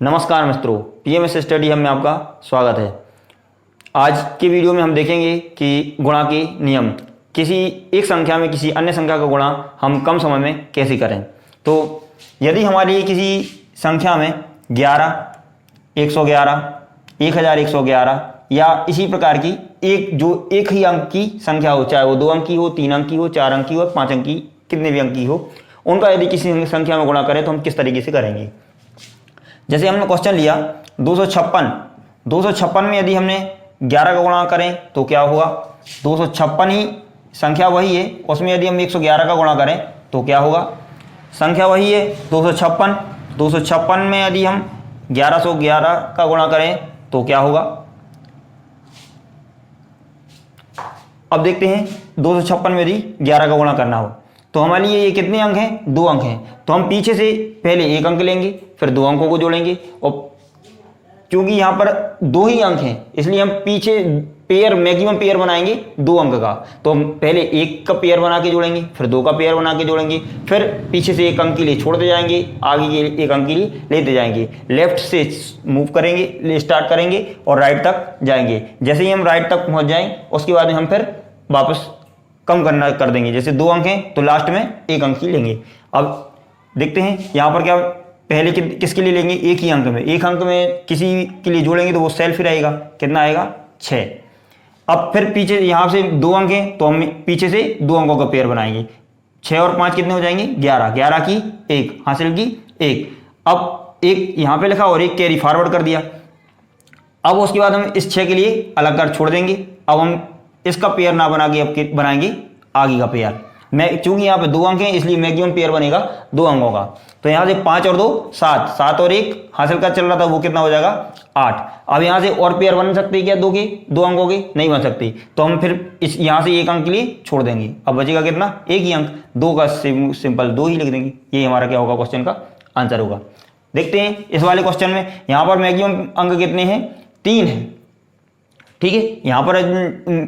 नमस्कार मित्रों, PMS study hub में आपका स्वागत है। आज के वीडियो में हम देखेंगे कि गुणा के नियम, किसी एक संख्या में किसी अन्य संख्या का गुणा हम कम समय में कैसे करें। तो यदि हमारी किसी संख्या में 11, 111, 1111 या इसी प्रकार की एक ही अंक की संख्या हो, चाहे वो 2 अंक की हो, 3 अंक की हो, 4 अंक की हो, 5 अंक की, कितने भी अंक की हो, उनका यदि किसी संख्या में गुणा करें तो हम किस तरीके से करेंगे। जैसे हमने क्वेश्चन लिया 256 में यदि हमने 11 का गुणा करें तो क्या होगा। 256 ही संख्या वही है, उसमें यदि हम 111 का गुणा करें तो क्या होगा। संख्या वही है 256 में यदि हम 1111 का गुणा करें तो क्या होगा। अब देखते हैं 256 में यदि 11 का गुणा करना हो तो हमारे लिए ये कितने अंक हैं, 2 अंक हैं। तो हम पीछे से पहले 1 अंक लेंगे, फिर 2 अंकों को जोड़ेंगे, और क्योंकि यहाँ पर 2 ही अंक हैं इसलिए हम पीछे मैक्सिमम पेयर बनाएंगे 2 अंक का। तो हम पहले 1 का पेयर बना के जोड़ेंगे, फिर 2 का पेयर बना के जोड़ेंगे, फिर पीछे से 1 अंक के लिए छोड़ते जाएंगे, आगे के 1 अंक के लिए लेते जाएंगे। लेफ्ट से मूव करेंगे, स्टार्ट करेंगे और राइट तक जाएंगे। जैसे ही हम राइट तक पहुँच जाएं उसके बाद में हम फिर वापस कम करना कर देंगे। जैसे 2 अंक हैं तो लास्ट में 1 अंक ही लेंगे। अब देखते हैं यहाँ पर क्या पहले किसके लिए लेंगे, एक ही अंक में। एक अंक में किसी के लिए जोड़ेंगे तो वो सेल्फ ही रहेगा, कितना आएगा 6। अब फिर पीछे यहाँ से 2 अंक हैं तो हम पीछे से 2 अंकों का पेयर बनाएंगे। 6 और 5 कितने हो जाएंगे, 11। 11 की 1 हासिल की 1। अब 1 यहाँ पे लिखा और 1 कैरी फॉरवर्ड कर दिया। अब उसके बाद हम इस 6 के लिए अलग कर छोड़ देंगे। अब हम इसका पेयर ना बना के अब बनाएंगे आगे का पेयर। चूंकि यहाँ पे 2 अंक हैं इसलिए मैक्सिमम पेयर बनेगा 2 अंकों का। तो यहाँ से 5 और 2 7, 7 और 1 हासिल का चल रहा था वो कितना हो जाएगा 8। अब यहाँ से और पेयर बन सकते हैं क्या 2 अंकों के, नहीं बन सकते। तो हम फिर इस यहाँ से 1 अंक के लिए छोड़ देंगे। अब बचेगा कितना, 1 ही अंक। 2 का सिंपल 2 ही लिख देंगे। ये हमारा क्या होगा, क्वेश्चन का आंसर होगा। देखते हैं इस वाले क्वेश्चन में यहाँ पर मैक्सिमम अंक कितने हैं, 3 है। ठीक है, यहाँ पर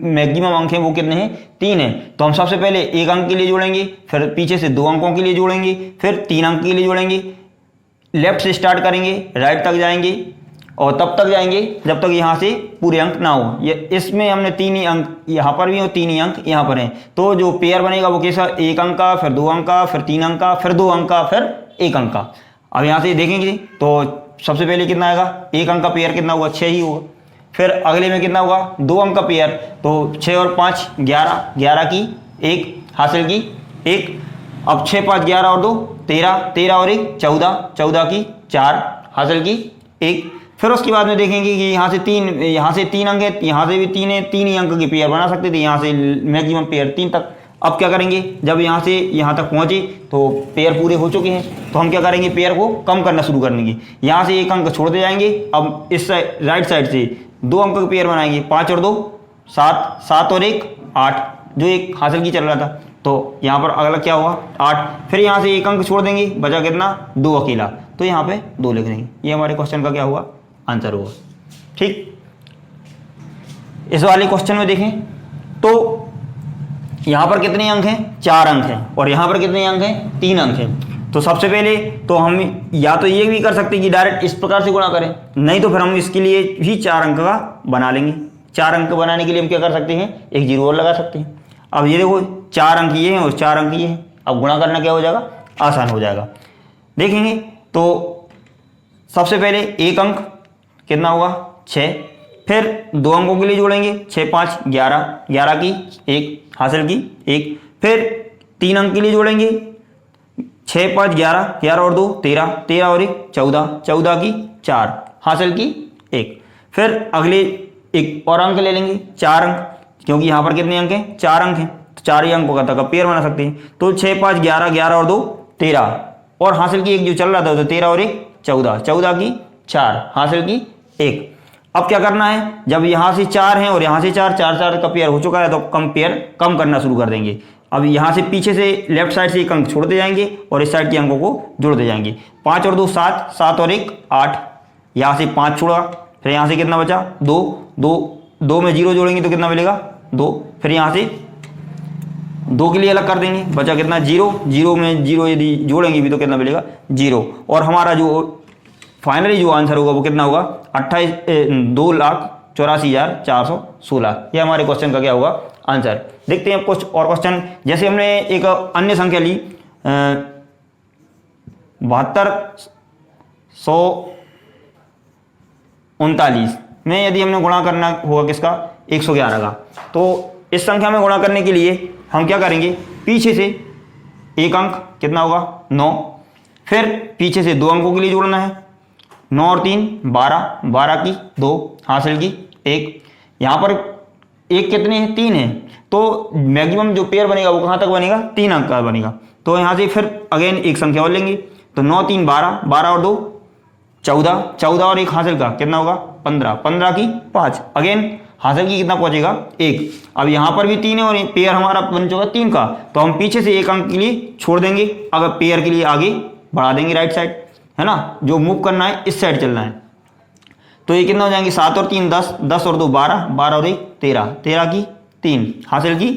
मैक्सिमम अंक हैं वो कितने हैं, 3 हैं। तो हम सबसे पहले 1 अंक के लिए जोड़ेंगे, फिर पीछे से 2 अंकों के लिए जोड़ेंगे, फिर 3 अंक के लिए जोड़ेंगे। लेफ्ट से स्टार्ट करेंगे, राइट तक जाएंगे और तब तक जाएंगे जब तक यहाँ से पूरे अंक ना हो। ये इसमें हमने 3 ही अंक यहाँ पर भी और 3 ही अंक यहाँ पर हैं। तो जो पेयर बनेगा वो कैसा, 1 अंक का, फिर 2 अंक का, फिर 3 अंक का, फिर 2 अंक का, फिर 1 अंक का। अब यहाँ से देखेंगे तो सबसे पहले कितना आएगा, 1 अंक का पेयर कितना होगा, 6 ही होगा। फिर अगले में कितना होगा, 2 अंक का पेयर, तो 6 और 5 11, 11 की 1 हासिल की 1। अब 6 5 11 और 2 13, 13 और 1 14, 14 की 4 हासिल की 1। फिर उसके बाद में देखेंगे कि यहाँ से 3 अंक है, यहाँ से भी 3 है, 3 ही अंक के पेयर बना सकते थे, यहाँ से मैक्सिमम पेयर 3 तक। अब क्या करेंगे, जब यहाँ से यहाँ तक पहुँचे तो पेयर पूरे हो चुके हैं तो हम क्या करेंगे, पेयर को कम करना शुरू कर देंगे। यहाँ से 1 अंक छोड़ते जाएंगे। अब इस राइट साइड से 2 अंक का पेयर बनाएंगे, 5 और 2 7, 7 और 1 8, जो 1 हासिल की चल रहा था। तो यहाँ पर अगला क्या हुआ 8। फिर यहाँ से 1 अंक छोड़ देंगे, बचा कितना 2 अकेला, तो यहाँ पे 2 लिख देंगे। ये हमारे क्वेश्चन का क्या हुआ, आंसर हुआ। ठीक, इस वाले क्वेश्चन में देखें तो यहाँ पर कितने अंक हैं, 4 अंक हैं, और यहाँ पर कितने अंक हैं, 3 अंक हैं। तो सबसे पहले तो हम या तो ये भी कर सकते हैं कि डायरेक्ट इस प्रकार से गुणा करें, नहीं तो फिर हम इसके लिए भी 4 अंक का बना लेंगे। 4 अंक बनाने के लिए हम क्या कर सकते हैं, एक 0 और लगा सकते हैं। अब ये देखो 4 अंक ये हैं और 4 अंक ये हैं। अब गुणा करना क्या हो जाएगा, आसान हो जाएगा। देखेंगे तो सबसे पहले 1 अंक कितना होगा 6, फिर 2 अंकों के लिए जोड़ेंगे, 6 5 11, 11 की 1 हासिल की 1। फिर 3 अंक के लिए जोड़ेंगे, 6 5 11, 11 और 2 13, 13 और 1 14, 14 की 4 हासिल की 1। फिर अगले एक और अंक ले लेंगे, 4 अंक, क्योंकि यहाँ पर कितने अंक हैं, 4 अंक हैं, तो 4 ही अंकों का पेयर बना सकते हैं। तो 6 5 11, 11 और 2 13, और हासिल की 1 जो चल रहा था तो 13 और 1 14, 14 की 4 हासिल की 1। अब क्या करना है, जब यहाँ से 4 हैं और यहाँ से 4 का पेयर हो चुका है तो कम करना शुरू कर देंगे। अब यहाँ से पीछे से लेफ्ट साइड से 1 अंक छोड़ते जाएंगे और इस साइड के अंकों को जोड़ते जाएंगे। 5 और 2 7, 7 और 1 8, यहाँ से 5 छोड़ा, फिर यहाँ से कितना बचा 2 में 0 जोड़ेंगे तो कितना मिलेगा 2। फिर यहाँ से 2 के लिए अलग कर देंगे, बचा कितना 0, 0 में 0 यदि जोड़ेंगे भी तो कितना मिलेगा 0। और हमारा जो फाइनली जो आंसर होगा वो कितना होगा 2,84,416। ये हमारे क्वेश्चन का क्या होगा आंसर। देखते हैं कुछ और क्वेश्चन। जैसे हमने एक अन्य संख्या ली 7239 में यदि हमने गुणा करना होगा किसका 111 का, तो इस संख्या में गुणा करने के लिए हम क्या करेंगे, पीछे से एक अंक कितना होगा 9, फिर पीछे से 2 अंकों के लिए जोड़ना है, 9 और 3 12, 12 की 2 हासिल की 1। यहाँ पर एक कितने हैं 3 है, तो मैक्सिमम जो पेयर बनेगा वो कहाँ तक बनेगा 3 अंक का बनेगा। तो यहाँ से फिर अगेन एक संख्या और लेंगे, तो 9 3 12, 12 और 2 14, 14 और 1 हासिल का कितना होगा 15, 15 की 5, अगेन हासिल की कितना पहुंचेगा 1। अब यहाँ पर भी 3 है और पेयर हमारा बन चुका 3 का, तो हम पीछे से एक अंक के लिए छोड़ देंगे, अगर पेयर के लिए आगे बढ़ा देंगे राइट साइड, है ना, जो मूव करना है इस साइड चलना है। तो ये कितना हो जाएंगे 7 और 3 10, 10 और 2 12, 12 और 1 13, 13 की 3 हासिल की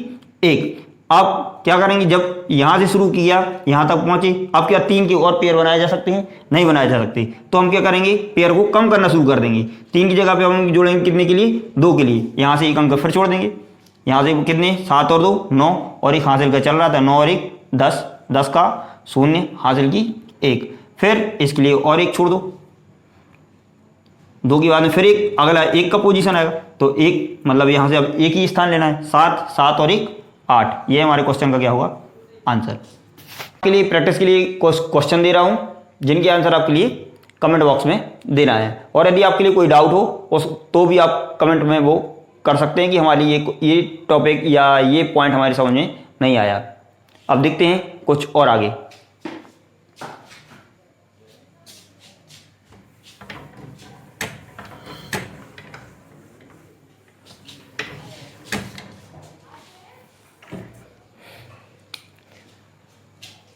1। अब क्या करेंगे, जब यहाँ से शुरू किया यहाँ तक पहुंचे, अब क्या 3 के और पेयर बनाए जा सकते हैं, नहीं बनाए जा सकते, तो हम क्या करेंगे पेयर को कम करना शुरू कर देंगे। 3 की जगह पे हम जोड़ेंगे कितने के लिए 2 के लिए, यहाँ से एक अंक फिर छोड़ देंगे, यहाँ से कितने 7 और 2 9 और 1 हासिल का चल रहा था, 9 और 1 10, 10 का 0 हासिल की 1, फिर इसके लिए और एक छोड़ दो, 2 के बाद में फिर एक अगला 1 का पोजीशन आएगा, तो 1 मतलब यहाँ से अब एक ही स्थान लेना है, 7 7 और 1 8। ये हमारे क्वेश्चन का क्या होगा आंसर। के लिए प्रैक्टिस के लिए क्वेश्चन दे रहा हूँ, जिनके आंसर आपके लिए कमेंट बॉक्स में देना है, और यदि आपके लिए कोई डाउट हो उस तो भी आप कमेंट में वो कर सकते हैं कि हमारी ये टॉपिक या ये पॉइंट हमारी समझ में नहीं आया। अब देखते हैं कुछ और आगे।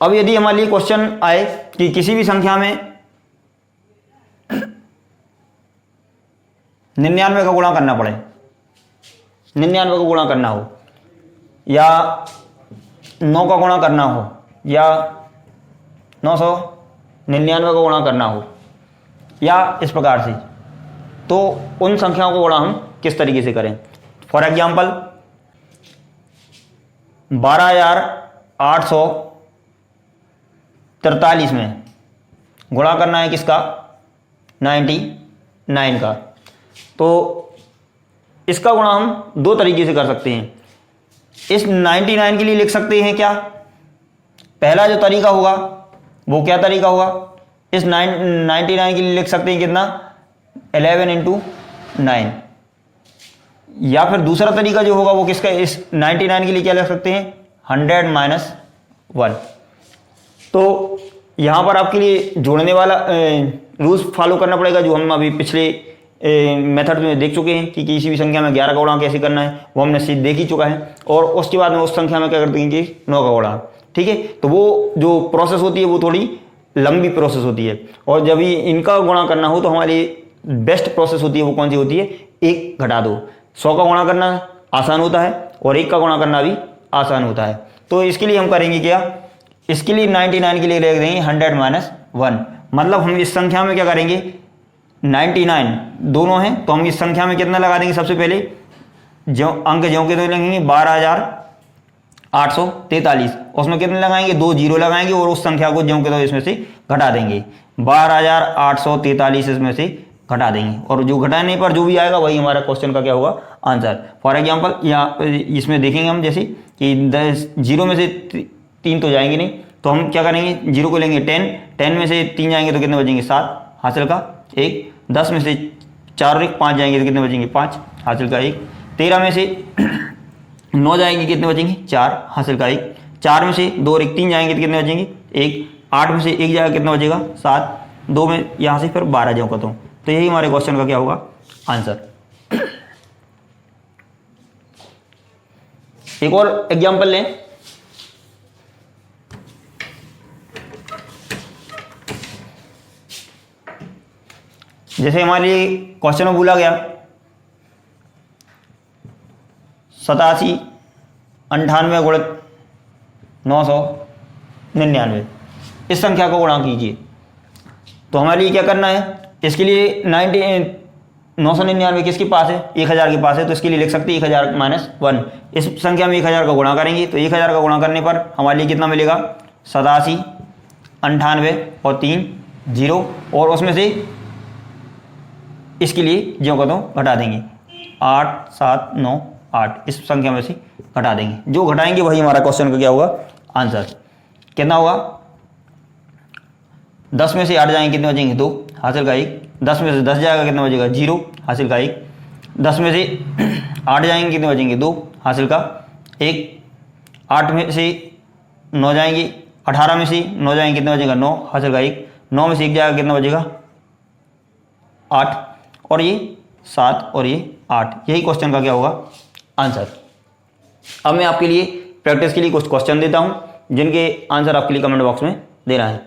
अब यदि हमारे लिए क्वेश्चन आए कि किसी भी संख्या में 99 का गुणा करना पड़े, 99 का गुणा करना हो, या 9 का गुणा करना हो, या 999 का गुणा करना हो, या इस प्रकार से, तो उन संख्याओं को गुणा हम किस तरीके से करें। फॉर एग्जाम्पल 12,843 में गुणा करना है किसका 99 का, तो इसका गुणा हम 2 तरीके से कर सकते हैं। इस 99 के लिए लिख सकते हैं क्या, पहला जो तरीका होगा वो क्या तरीका होगा, इस 99 के लिए लिख सकते हैं कितना 11 × 9, या फिर दूसरा तरीका जो होगा वो किसका, इस 99 के लिए क्या लिख सकते हैं 100 - 1। तो यहाँ पर आपके लिए जोड़ने वाला रूल्स फॉलो करना पड़ेगा, जो हम अभी पिछले मेथड में देख चुके हैं कि किसी भी संख्या में 11 का गुणा कैसे करना है, वो हमने सीध देख ही चुका है, और उसके बाद में उस संख्या में क्या कर देंगे 9 का गुणा। ठीक है, तो वो जो प्रोसेस होती है वो थोड़ी लंबी प्रोसेस होती है, और जब भी इनका गुणा करना हो तो हमारी बेस्ट प्रोसेस होती है वो कौन सी होती है, 1 घटा 2। 100 का गुणा करना आसान होता है और 1 का गुणा करना भी आसान होता है। तो इसके लिए हम करेंगे क्या, इसके लिए 99 के लिए लिख देंगे 100 - 1, मतलब हम इस संख्या में क्या करेंगे 99 दोनों हैं, तो हम इस संख्या में कितना लगा देंगे, सबसे पहले जो अंक ज्यों के तो लगेंगे 12,843, उसमें कितने लगाएंगे 2 0 लगाएंगे, और उस संख्या को ज्यों के तो इसमें से घटा देंगे, 12,843 इसमें से घटा देंगे, और जो घटाने पर जो भी आएगा वही हमारा क्वेश्चन का क्या होगा आंसर। फॉर एग्जांपल यहाँ इसमें देखेंगे हम, जैसे कि 0 में से 3 तो जाएंगे नहीं, तो हम क्या करेंगे 0 को लेंगे 10, 10 में से 3 जाएंगे तो कितने बचेंगे 7 हासिल का 1, 10 में से 4 और 1 5 जाएंगे तो कितने बचेंगे 5 हासिल का 1, 13 में से 9 जाएंगे कितने बचेंगे 4 हासिल का 1, 4 में से 2 और 1 3 जाएंगे तो कितने बचेंगे 1, 8 में से 1 जाएगा कितना बचेगा 7, 2 में यहाँ से फिर 12 जाऊँ का, तो यही हमारे क्वेश्चन का क्या होगा आंसर। एक और एग्जाम्पल लें, जैसे हमारे लिए क्वेश्चन में बोला गया 87 98 × 999, इस संख्या को गुणा कीजिए। तो हमारे लिए क्या करना है, इसके लिए 999 किसके पास है, 1000 के पास है, तो इसके लिए लिख सकते हैं 1000 माइनस 1। इस संख्या में 1000 का गुणा करेंगे तो 1000 का गुणा करने पर हमारे लिए कितना मिलेगा, 87, 98 और 3 0, और उसमें से इसके लिए जो का तो घटा देंगे, 8 7 9 8, इस संख्या में से घटा देंगे, जो घटाएंगे वही हमारा क्वेश्चन का क्या होगा, आंसर कितना होगा। 10 में से 8 जाएंगे कितने बचेंगे, 2, हासिल का 1। 10 में से 10 जाएगा कितना बचेगा, 0, हासिल का 1। 10 में से 8 जाएंगे कितने बचेंगे, 2, हासिल का 1। 8 में से 9 जाएंगे, 18 में से 9 जाएंगे कितना बचेगा, 9, हासिल का 1। 9 में से 1 जाएगा कितना बचेगा, 8, और ये 7 और ये 8, यही क्वेश्चन का क्या होगा, आंसर। अब मैं आपके लिए प्रैक्टिस के लिए कुछ क्वेश्चन देता हूं जिनके आंसर आपके लिए कमेंट बॉक्स में देना है।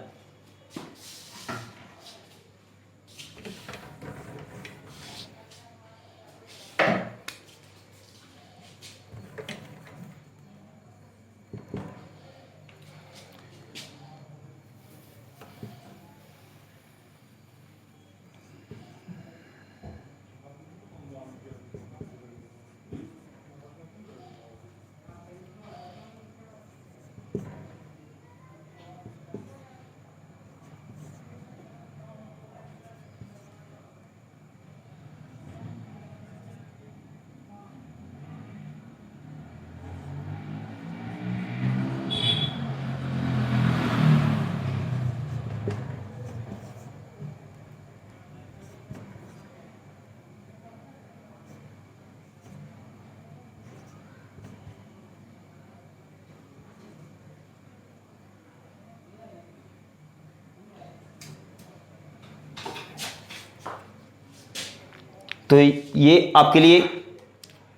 तो ये आपके लिए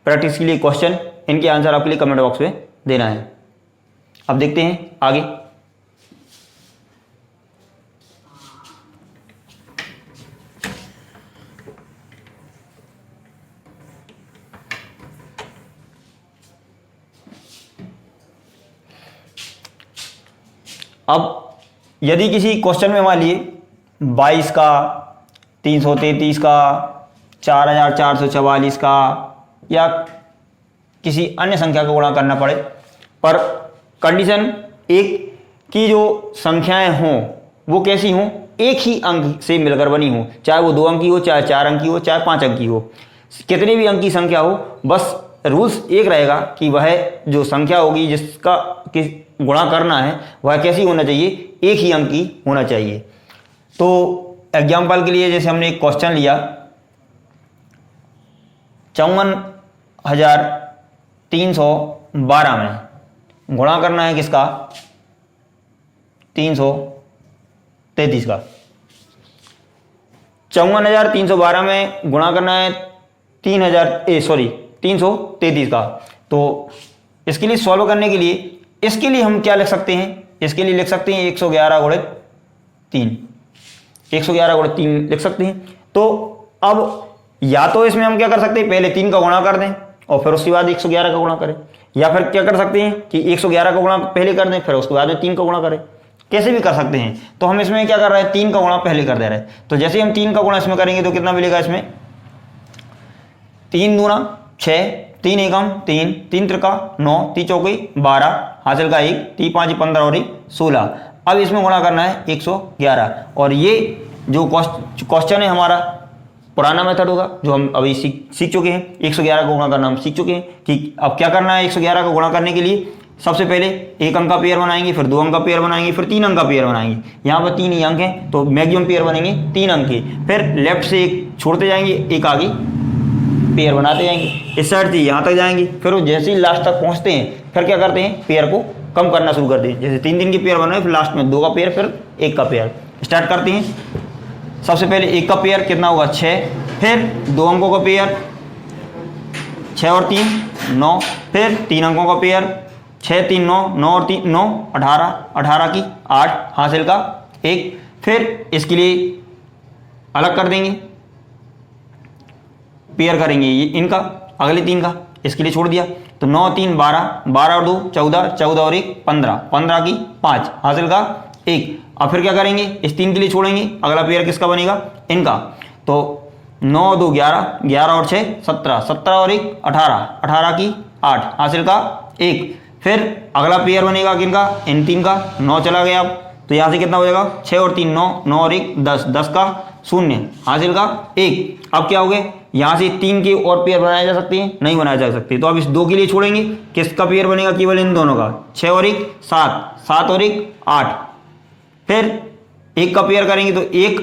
प्रैक्टिस के लिए क्वेश्चन, इनके आंसर आपके लिए कमेंट बॉक्स में देना है। अब देखते हैं आगे। अब यदि किसी क्वेश्चन में मान लिए 22 का, 333 का, 4444 का या किसी अन्य संख्या का गुणा करना पड़े, पर कंडीशन एक की जो संख्याएं हों वो कैसी हों, एक ही अंक से मिलकर बनी हो, चाहे वो 2 अंक की हो, चाहे 4 अंक की हो, चाहे 5 अंक की हो, कितने भी अंक की संख्या हो, बस रूल्स एक रहेगा कि वह जो संख्या होगी जिसका गुणा करना है वह कैसी होना चाहिए, एक ही अंक की होना चाहिए। तो एग्जाम्पल के लिए जैसे हमने एक क्वेश्चन लिया 54,312 में गुणा करना है किसका, 333 का। 54,312 में गुणा करना है 333 का। तो इसके लिए सॉल्व करने के लिए इसके लिए हम क्या लिख सकते हैं, इसके लिए लिख सकते हैं 111 गुणित 3, 111 गुणित 3 लिख सकते हैं। तो अब या तो इसमें हम क्या कर सकते हैं, पहले 3 का गुणा कर दें और फिर उसके बाद 111 का गुणा करें, या फिर क्या कर सकते हैं कि 111 का गुणा पहले कर दें फिर उसके बाद में 3 का गुणा करें, कैसे भी कर सकते हैं। तो हम इसमें क्या कर रहे हैं, 3 का गुणा पहले कर दे रहे हैं। तो जैसे हम 3 का गुणा इसमें करेंगे तो कितना मिलेगा, इसमें 3 दूना 6, 3 एकम 3, 3 त्रिका 9, 3 चौकी 12, हासिल का 1, 3 5 15 और 16। अब इसमें गुणा करना है 111। और ये जो क्वेश्चन है हमारा पुराना मेथड होगा जो हम अभी सीख चुके हैं। 111 का गुणा करना हम सीख चुके हैं कि अब क्या करना है। 111 का गुणा करने के लिए सबसे पहले 1 अंक का पेयर बनाएंगे, फिर 2 अंक का पेयर बनाएंगे, फिर 3 अंक का पेयर बनाएंगे। यहाँ पर 3 ही अंक हैं तो मैक्सिमम पेयर बनेंगे 3 अंक के। फिर लेफ्ट से एक छोड़ते जाएंगे, एक आगे पेयर बनाते जाएंगे, इस साइड से यहाँ तक जाएंगे। फिर वो जैसे ही लास्ट तक पहुँचते हैं फिर क्या करते हैं, पेयर को कम करना शुरू करते हैं। जैसे 3 के पेयर बनाए, फिर लास्ट में 2 का पेयर, फिर 1 का पेयर स्टार्ट करते हैं। सबसे पहले 1 का पेयर कितना होगा 6, फिर 2 अंकों का पेयर 6 और 3 9, फिर 3 अंकों का पेयर 6 3 9, 9 और 3 9 18, 18 की 8, हासिल का 1। फिर इसके लिए अलग कर देंगे, पेयर करेंगे ये इनका, अगले 3 का इसके लिए छोड़ दिया। तो 9 3 12, 12 और 2 14, 14 और 1 15, 15 की 5, हासिल का 1। अब फिर क्या करेंगे, इस 3 के लिए छोड़ेंगे, अगला पेयर किसका बनेगा, इनका। तो 9 2 11, 11 और 6 17, 17 और 1 18, 18 की 8, हासिल का 1। फिर अगला पेयर बनेगा किनका, इन 3 का। 9 चला गया, अब तो यहाँ से कितना हो जाएगा, 6 और 3 9, 9 और 1 10, 10 का 0, हासिल का 1। अब क्या हो गए, यहाँ से 3 के और पेयर बनाए जा सकते हैं, नहीं बनाए जा सकते, तो अब इस 2 के लिए छोड़ेंगे, किसका पेयर बनेगा, केवल इन दोनों का। 6 और 1 7, 7 और 1 8। फिर 1 का पेयर करेंगे तो 1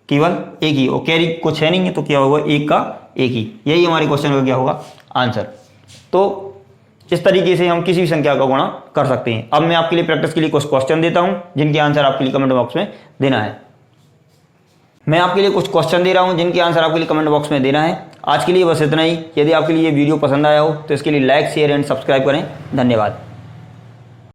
केवल 1 ही, और कैरी कुछ है नहीं है, तो क्या होगा, 1 का 1 ही। यही हमारे क्वेश्चन का क्या होगा, आंसर। तो इस तरीके से हम किसी भी संख्या का गुणा कर सकते हैं। अब मैं आपके लिए प्रैक्टिस के लिए कुछ क्वेश्चन देता हूं, जिनके आंसर आपके लिए कमेंट बॉक्स में देना है। मैं आपके लिए कुछ क्वेश्चन दे रहा हूं, जिनके आंसर आपके लिए कमेंट बॉक्स में देना है। आज के लिए बस इतना ही। यदि आपके लिए ये वीडियो पसंद आया हो तो इसके लिए लाइक शेयर एंड सब्सक्राइब करें। धन्यवाद।